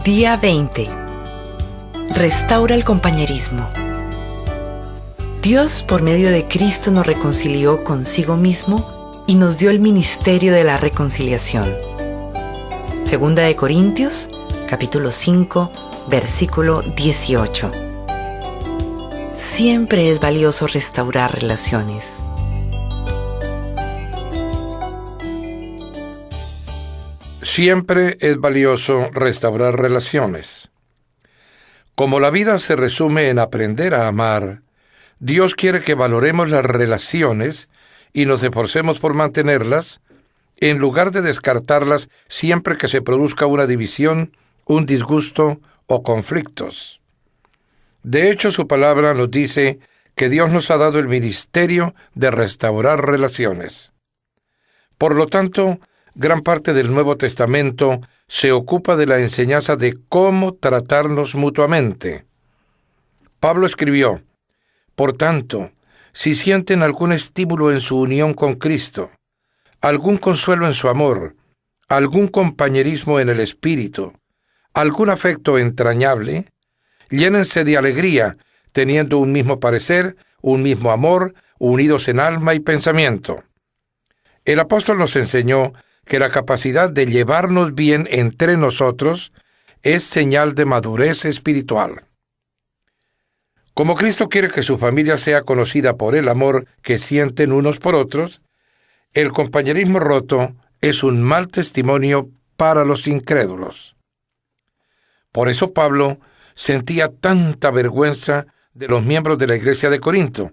Día 20. Restaura el compañerismo. Dios, por medio de Cristo, nos reconcilió consigo mismo y nos dio el ministerio de la reconciliación. Segunda de Corintios, capítulo 5, versículo 18. Siempre es valioso restaurar relaciones. Siempre es valioso restaurar relaciones. Como la vida se resume en aprender a amar, Dios quiere que valoremos las relaciones y nos esforcemos por mantenerlas, en lugar de descartarlas siempre que se produzca una división, un disgusto o conflictos. De hecho, su palabra nos dice que Dios nos ha dado el ministerio de restaurar relaciones. Por lo tanto, gran parte del Nuevo Testamento se ocupa de la enseñanza de cómo tratarnos mutuamente. Pablo escribió: por tanto, si sienten algún estímulo en su unión con Cristo, algún consuelo en su amor, algún compañerismo en el Espíritu, algún afecto entrañable, llénense de alegría, teniendo un mismo parecer, un mismo amor, unidos en alma y pensamiento. El apóstol nos enseñó que la capacidad de llevarnos bien entre nosotros es señal de madurez espiritual. Como Cristo quiere que su familia sea conocida por el amor que sienten unos por otros, el compañerismo roto es un mal testimonio para los incrédulos. Por eso Pablo sentía tanta vergüenza de los miembros de la iglesia de Corinto.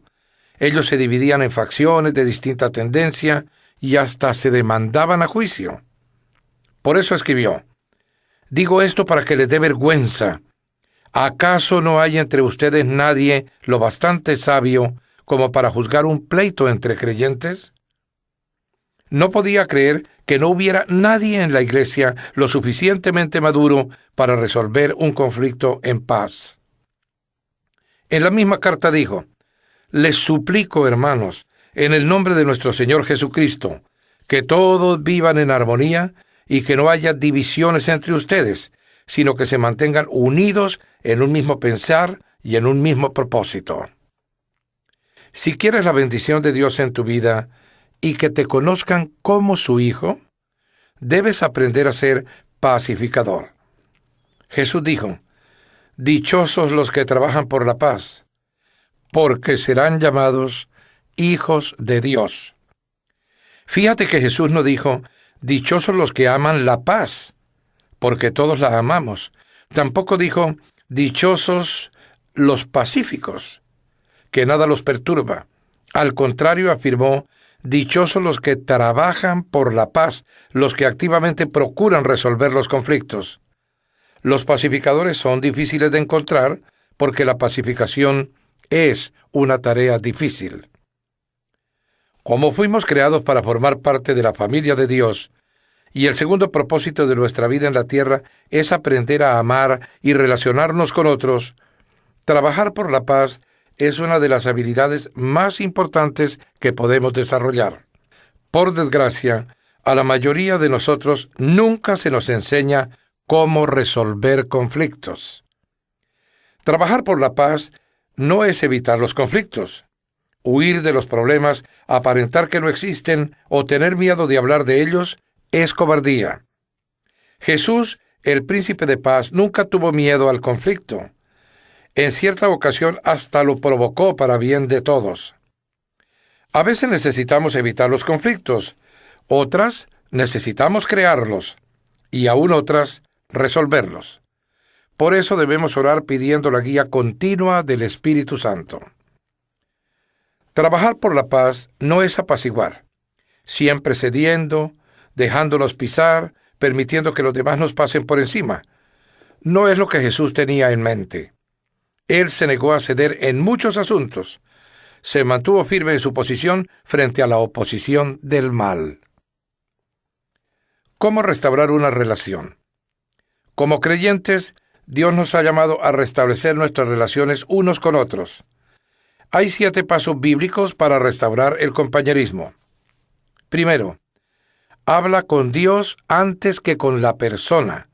Ellos se dividían en facciones de distinta tendencia y hasta se demandaban a juicio. Por eso escribió: digo esto para que les dé vergüenza. ¿Acaso no hay entre ustedes nadie lo bastante sabio como para juzgar un pleito entre creyentes? No podía creer que no hubiera nadie en la iglesia lo suficientemente maduro para resolver un conflicto en paz. En la misma carta dijo: les suplico, hermanos, en el nombre de nuestro Señor Jesucristo, que todos vivan en armonía y que no haya divisiones entre ustedes, sino que se mantengan unidos en un mismo pensar y en un mismo propósito. Si quieres la bendición de Dios en tu vida y que te conozcan como su hijo, debes aprender a ser pacificador. Jesús dijo: dichosos los que trabajan por la paz, porque serán llamados hijos de Dios. Fíjate que Jesús no dijo: dichosos los que aman la paz, porque todos la amamos. Tampoco dijo: dichosos los pacíficos, que nada los perturba. Al contrario, afirmó: dichosos los que trabajan por la paz, los que activamente procuran resolver los conflictos. Los pacificadores son difíciles de encontrar porque la pacificación es una tarea difícil. Como fuimos creados para formar parte de la familia de Dios, y el segundo propósito de nuestra vida en la tierra es aprender a amar y relacionarnos con otros, trabajar por la paz es una de las habilidades más importantes que podemos desarrollar. Por desgracia, a la mayoría de nosotros nunca se nos enseña cómo resolver conflictos. Trabajar por la paz no es evitar los conflictos. Huir de los problemas, aparentar que no existen o tener miedo de hablar de ellos es cobardía. Jesús, el príncipe de paz, nunca tuvo miedo al conflicto. En cierta ocasión hasta lo provocó para bien de todos. A veces necesitamos evitar los conflictos, otras necesitamos crearlos, y aún otras resolverlos. Por eso debemos orar pidiendo la guía continua del Espíritu Santo. Trabajar por la paz no es apaciguar, siempre cediendo, dejándonos pisar, permitiendo que los demás nos pasen por encima. No es lo que Jesús tenía en mente. Él se negó a ceder en muchos asuntos. Se mantuvo firme en su posición frente a la oposición del mal. ¿Cómo restaurar una relación? Como creyentes, Dios nos ha llamado a restablecer nuestras relaciones unos con otros. Hay 7 pasos bíblicos para restaurar el compañerismo. Primero, habla con Dios antes que con la persona.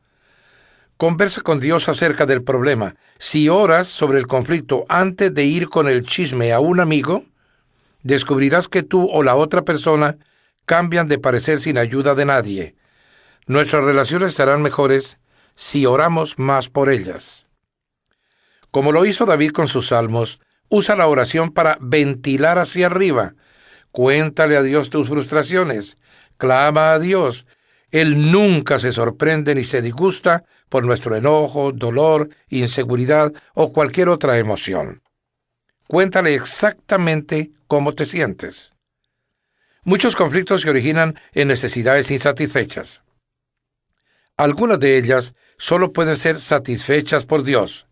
Conversa con Dios acerca del problema. Si oras sobre el conflicto antes de ir con el chisme a un amigo, descubrirás que tú o la otra persona cambian de parecer sin ayuda de nadie. Nuestras relaciones serán mejores si oramos más por ellas. Como lo hizo David con sus salmos, usa la oración para ventilar hacia arriba. Cuéntale a Dios tus frustraciones. Clama a Dios. Él nunca se sorprende ni se disgusta por nuestro enojo, dolor, inseguridad o cualquier otra emoción. Cuéntale exactamente cómo te sientes. Muchos conflictos se originan en necesidades insatisfechas. Algunas de ellas solo pueden ser satisfechas por Dios.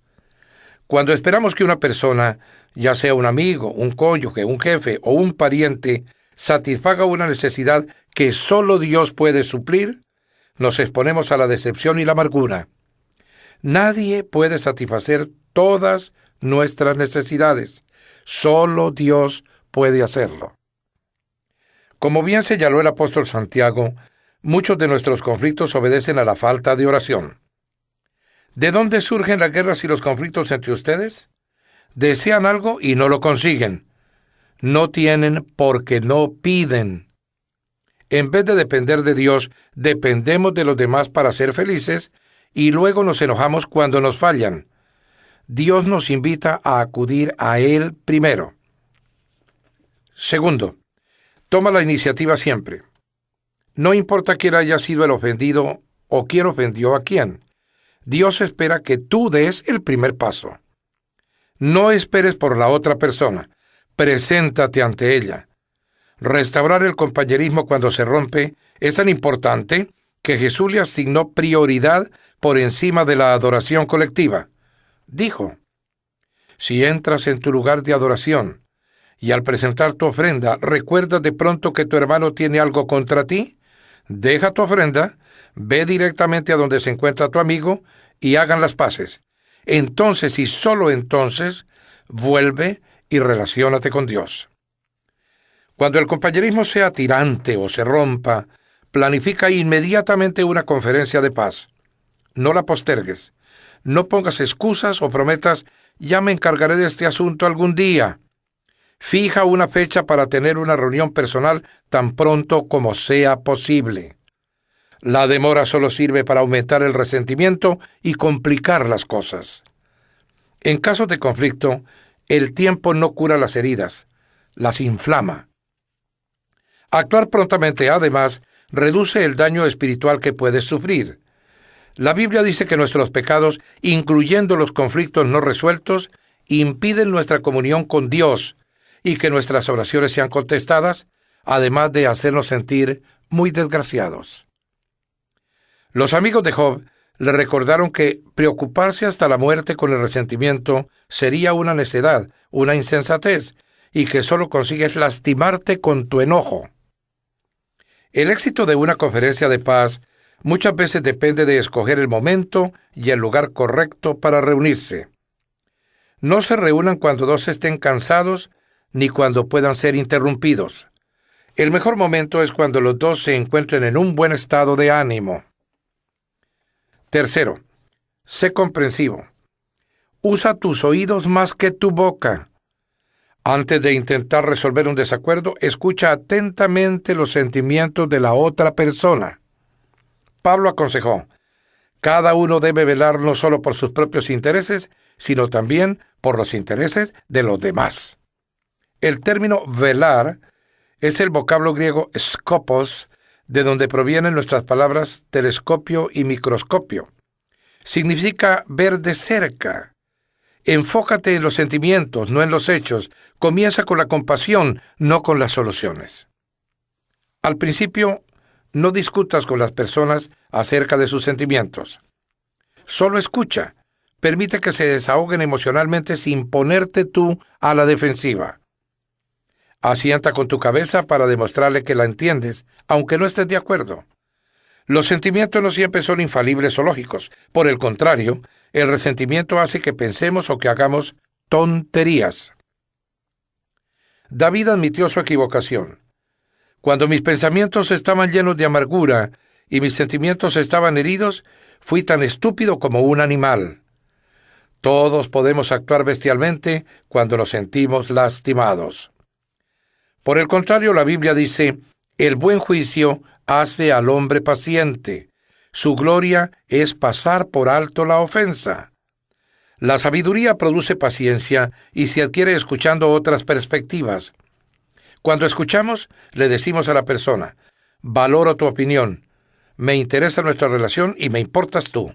Cuando esperamos que una persona, ya sea un amigo, un cónyuge, un jefe o un pariente, satisfaga una necesidad que solo Dios puede suplir, nos exponemos a la decepción y la amargura. Nadie puede satisfacer todas nuestras necesidades. Solo Dios puede hacerlo. Como bien señaló el apóstol Santiago, muchos de nuestros conflictos obedecen a la falta de oración. ¿De dónde surgen las guerras y los conflictos entre ustedes? Desean algo y no lo consiguen. No tienen porque no piden. En vez de depender de Dios, dependemos de los demás para ser felices y luego nos enojamos cuando nos fallan. Dios nos invita a acudir a Él primero. Segundo, toma la iniciativa siempre. No importa quién haya sido el ofendido o quién ofendió a quién. Dios espera que tú des el primer paso. No esperes por la otra persona. Preséntate ante ella. Restaurar el compañerismo cuando se rompe es tan importante que Jesús le asignó prioridad por encima de la adoración colectiva. Dijo: si entras en tu lugar de adoración y al presentar tu ofrenda recuerdas de pronto que tu hermano tiene algo contra ti, deja tu ofrenda, ve directamente a donde se encuentra tu amigo y hagan las paces. Entonces y solo entonces vuelve y relaciónate con Dios. Cuando el compañerismo sea tirante o se rompa, planifica inmediatamente una conferencia de paz. No la postergues. No pongas excusas o prometas: ya me encargaré de este asunto algún día. Fija una fecha para tener una reunión personal tan pronto como sea posible. La demora solo sirve para aumentar el resentimiento y complicar las cosas. En casos de conflicto, el tiempo no cura las heridas, las inflama. Actuar prontamente, además, reduce el daño espiritual que puedes sufrir. La Biblia dice que nuestros pecados, incluyendo los conflictos no resueltos, impiden nuestra comunión con Dios y que nuestras oraciones sean contestadas, además de hacernos sentir muy desgraciados. Los amigos de Job le recordaron que preocuparse hasta la muerte con el resentimiento sería una necedad, una insensatez, y que solo consigues lastimarte con tu enojo. El éxito de una conferencia de paz muchas veces depende de escoger el momento y el lugar correcto para reunirse. No se reúnan cuando dos estén cansados ni cuando puedan ser interrumpidos. El mejor momento es cuando los dos se encuentren en un buen estado de ánimo. Tercero, sé comprensivo. Usa tus oídos más que tu boca. Antes de intentar resolver un desacuerdo, escucha atentamente los sentimientos de la otra persona. Pablo aconsejó: cada uno debe velar no solo por sus propios intereses, sino también por los intereses de los demás. El término velar es el vocablo griego skopos, de donde provienen nuestras palabras telescopio y microscopio. Significa ver de cerca. Enfócate en los sentimientos, no en los hechos. Comienza con la compasión, no con las soluciones. Al principio, no discutas con las personas acerca de sus sentimientos. Solo escucha. Permite que se desahoguen emocionalmente sin ponerte tú a la defensiva. Asienta con tu cabeza para demostrarle que la entiendes, aunque no estés de acuerdo. Los sentimientos no siempre son infalibles o lógicos. Por el contrario, el resentimiento hace que pensemos o que hagamos tonterías. David admitió su equivocación. Cuando mis pensamientos estaban llenos de amargura y mis sentimientos estaban heridos, Fui tan estúpido como un animal. Todos podemos actuar bestialmente cuando nos sentimos lastimados. Por el contrario, la Biblia dice, el buen juicio hace al hombre paciente. Su gloria es pasar por alto la ofensa. La sabiduría produce paciencia y se adquiere escuchando otras perspectivas. Cuando escuchamos, le decimos a la persona, valoro tu opinión, me interesa nuestra relación y me importas tú.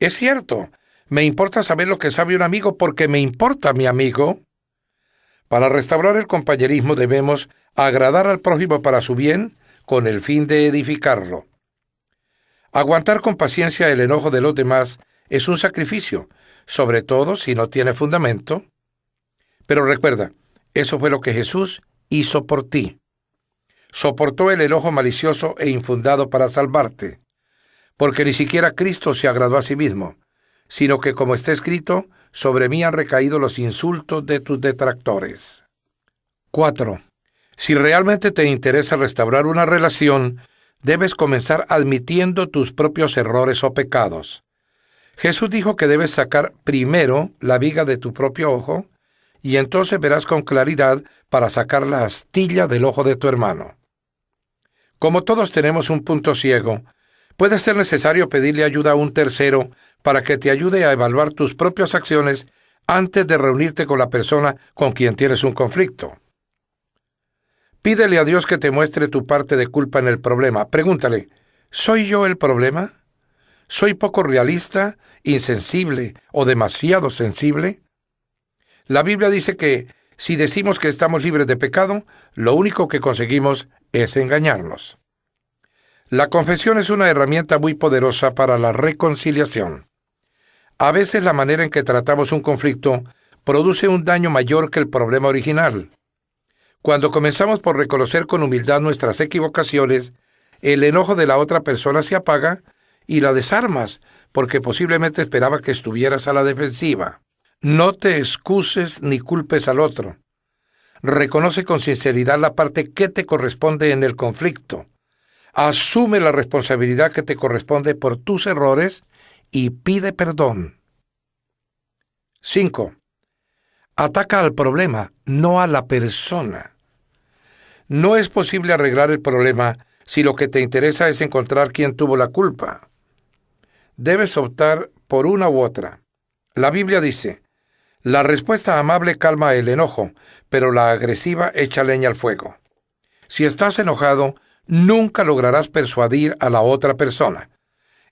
Es cierto, me importa saber lo que sabe un amigo porque me importa mi amigo. Para restaurar el compañerismo debemos agradar al prójimo para su bien con el fin de edificarlo. Aguantar con paciencia el enojo de los demás es un sacrificio, sobre todo si no tiene fundamento. Pero recuerda, eso fue lo que Jesús hizo por ti. Soportó el enojo malicioso e infundado para salvarte, porque ni siquiera Cristo se agradó a sí mismo, sino que, como está escrito, sobre mí han recaído los insultos de tus detractores. 4. Si realmente te interesa restaurar una relación, debes comenzar admitiendo tus propios errores o pecados. Jesús dijo que debes sacar primero la viga de tu propio ojo, y entonces verás con claridad para sacar la astilla del ojo de tu hermano. Como todos tenemos un punto ciego, puede ser necesario pedirle ayuda a un tercero para que te ayude a evaluar tus propias acciones antes de reunirte con la persona con quien tienes un conflicto. Pídele a Dios que te muestre tu parte de culpa en el problema. Pregúntale, ¿soy yo el problema? ¿Soy poco realista, insensible o demasiado sensible? La Biblia dice que si decimos que estamos libres de pecado, lo único que conseguimos es engañarnos. La confesión es una herramienta muy poderosa para la reconciliación. A veces la manera en que tratamos un conflicto produce un daño mayor que el problema original. Cuando comenzamos por reconocer con humildad nuestras equivocaciones, el enojo de la otra persona se apaga y la desarmas, porque posiblemente esperaba que estuvieras a la defensiva. No te excuses ni culpes al otro. Reconoce con sinceridad la parte que te corresponde en el conflicto. Asume la responsabilidad que te corresponde por tus errores y pide perdón. 5. Ataca al problema, no a la persona. No es posible arreglar el problema si lo que te interesa es encontrar quién tuvo la culpa. Debes optar por una u otra. La Biblia dice, la respuesta amable calma el enojo, pero la agresiva echa leña al fuego. Si estás enojado, nunca lograrás persuadir a la otra persona.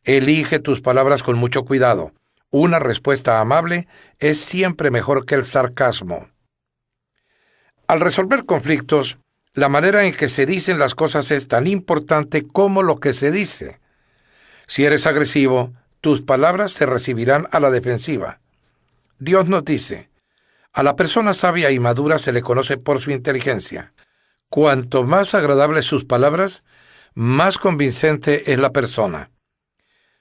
Elige tus palabras con mucho cuidado. Una respuesta amable es siempre mejor que el sarcasmo. Al resolver conflictos, la manera en que se dicen las cosas es tan importante como lo que se dice. Si eres agresivo, tus palabras se recibirán a la defensiva. Dios nos dice, a la persona sabia y madura se le conoce por su inteligencia. Cuanto más agradables sus palabras, más convincente es la persona.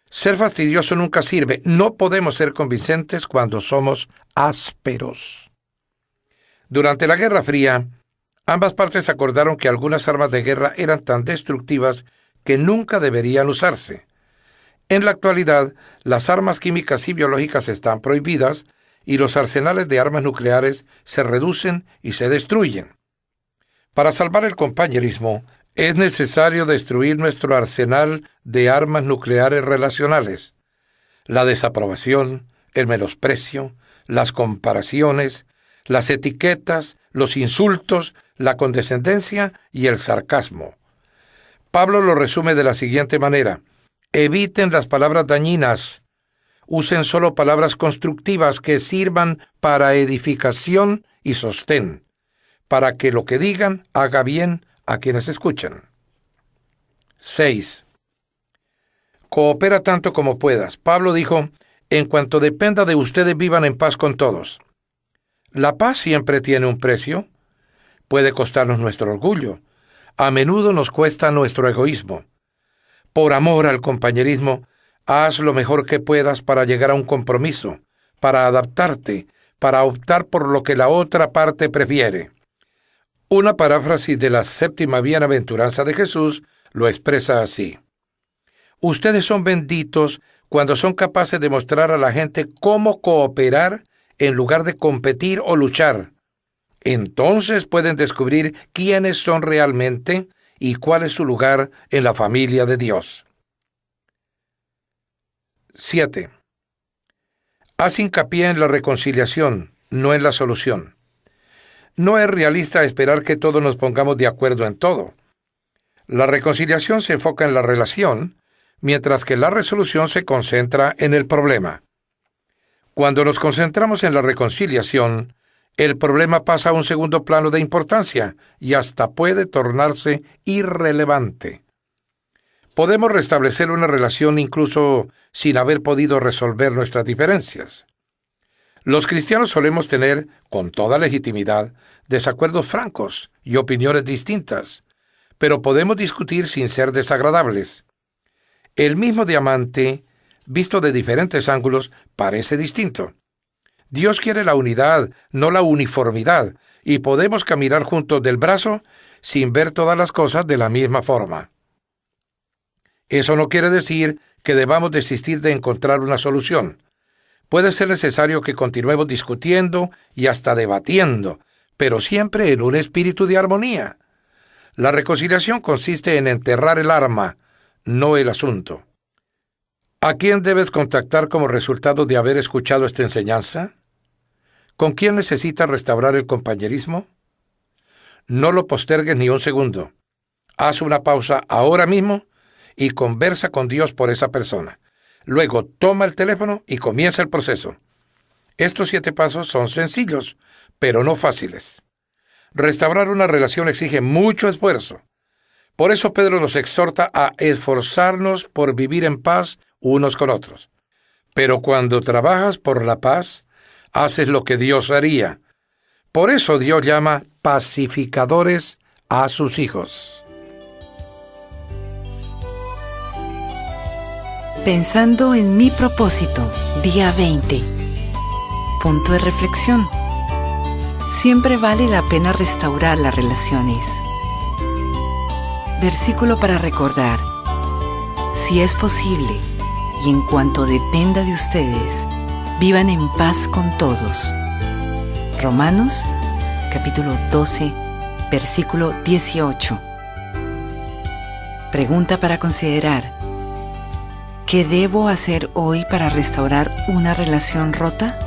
Ser fastidioso nunca sirve. No podemos ser convincentes cuando somos ásperos. Durante la Guerra Fría, ambas partes acordaron que algunas armas de guerra eran tan destructivas que nunca deberían usarse. En la actualidad, las armas químicas y biológicas están prohibidas y los arsenales de armas nucleares se reducen y se destruyen. Para salvar el compañerismo, es necesario destruir nuestro arsenal de armas nucleares relacionales. La desaprobación, el menosprecio, las comparaciones, las etiquetas, los insultos, la condescendencia y el sarcasmo. Pablo lo resume de la siguiente manera: eviten las palabras dañinas. Usen solo palabras constructivas que sirvan para edificación y sostén, para que lo que digan haga bien a quienes escuchan. 6. Coopera tanto como puedas. Pablo dijo, en cuanto dependa de ustedes, vivan en paz con todos. La paz siempre tiene un precio. Puede costarnos nuestro orgullo. A menudo nos cuesta nuestro egoísmo. Por amor al compañerismo, haz lo mejor que puedas para llegar a un compromiso, para adaptarte, para optar por lo que la otra parte prefiere. Una paráfrasis de la 7ª bienaventuranza de Jesús lo expresa así: ustedes son benditos cuando son capaces de mostrar a la gente cómo cooperar en lugar de competir o luchar. Entonces pueden descubrir quiénes son realmente y cuál es su lugar en la familia de Dios. 7. Haz hincapié en la reconciliación, no en la solución. No es realista esperar que todos nos pongamos de acuerdo en todo. La reconciliación se enfoca en la relación, mientras que la resolución se concentra en el problema. Cuando nos concentramos en la reconciliación, el problema pasa a un segundo plano de importancia y hasta puede tornarse irrelevante. Podemos restablecer una relación incluso sin haber podido resolver nuestras diferencias. Los cristianos solemos tener, con toda legitimidad, desacuerdos francos y opiniones distintas, pero podemos discutir sin ser desagradables. El mismo diamante, visto de diferentes ángulos, parece distinto. Dios quiere la unidad, no la uniformidad, y podemos caminar juntos del brazo sin ver todas las cosas de la misma forma. Eso no quiere decir que debamos desistir de encontrar una solución. Puede ser necesario que continuemos discutiendo y hasta debatiendo, pero siempre en un espíritu de armonía. La reconciliación consiste en enterrar el arma, no el asunto. ¿A quién debes contactar como resultado de haber escuchado esta enseñanza? ¿Con quién necesitas restaurar el compañerismo? No lo postergues ni un segundo. Haz una pausa ahora mismo y conversa con Dios por esa persona. Luego toma el teléfono y comienza el proceso. Estos 7 pasos son sencillos, pero no fáciles. Restaurar una relación exige mucho esfuerzo. Por eso Pedro nos exhorta a esforzarnos por vivir en paz unos con otros. Pero cuando trabajas por la paz, haces lo que Dios haría. Por eso Dios llama pacificadores a sus hijos. Pensando en mi propósito, día 20. Punto de reflexión. Siempre vale la pena restaurar las relaciones. Versículo para recordar. Si es posible, y en cuanto dependa de ustedes, vivan en paz con todos. Romanos, capítulo 12, versículo 18. Pregunta para considerar. ¿Qué debo hacer hoy para restaurar una relación rota?